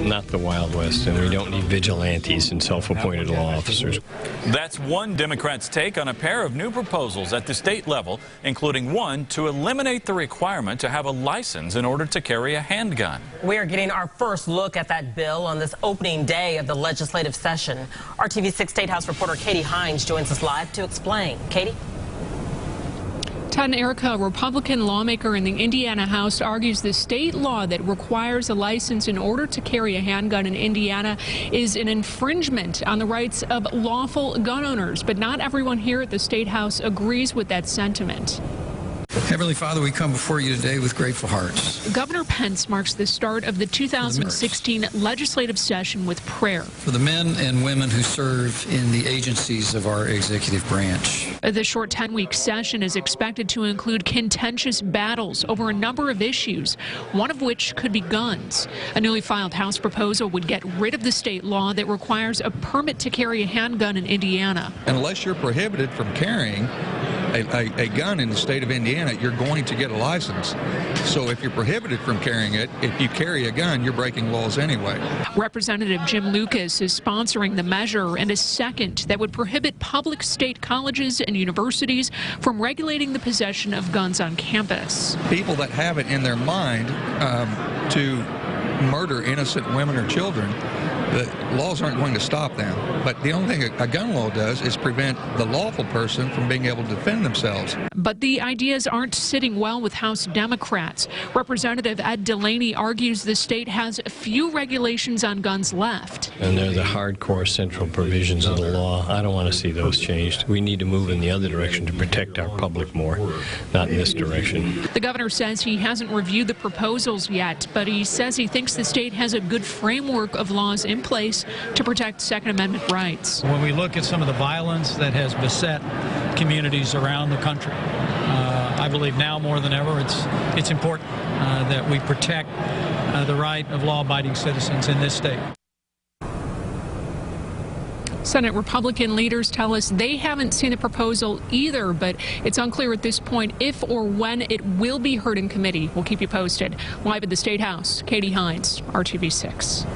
not the Wild West, and we don't need vigilantes and self-appointed law officers. That's one Democrat's take on a pair of new proposals at the state level, including one to eliminate the requirement to have a license in order to carry a handgun. We are getting our first look at that bill on this opening day of the legislative session. RTV6 State House reporter Katie Hines joins us live to explain. Katie? Todd and Erica, a Republican lawmaker in the Indiana House, argues the state law that requires a license in order to carry a handgun in Indiana is an infringement on the rights of lawful gun owners. But not everyone here at the State House agrees with that sentiment. Heavenly Father, we come before you today with grateful hearts. Governor Pence marks the start of the 2016 legislative session with prayer For the men and women who serve in the agencies of our executive branch. The short 10-week session is expected to include contentious battles over a number of issues, one of which could be guns. A newly filed House proposal would get rid of the state law that requires a permit to carry a handgun in Indiana. Unless you're prohibited from carrying a gun in the state of Indiana, you're going to get a license. So if you're prohibited from carrying it, if you carry a gun, you're breaking laws anyway. Representative Jim Lucas is sponsoring the measure and a second that would prohibit public state colleges and universities from regulating the possession of guns on campus. People that have it in their mind to murder innocent women or children, the laws aren't going to stop them. But the only thing a gun law does is prevent the lawful person from being able to defend themselves. But the ideas aren't sitting well with House Democrats. Representative Ed Delaney argues the state has few regulations on guns left. And they're the hardcore central provisions of the law. I don't want to see those changed. We need to move in the other direction to protect our public more, not in this direction. The governor says he hasn't reviewed the proposals yet, but he says he thinks the state has a good framework of laws in place to protect Second Amendment rights. When we look at some of the violence that has beset communities around the country, I believe now more than ever it's important that we protect the right of law-abiding citizens in this state. Senate Republican leaders tell us they haven't seen the proposal either, but it's unclear at this point if or when it will be heard in committee. We'll keep you posted. Live at the State House, Katie Hines, RTV6.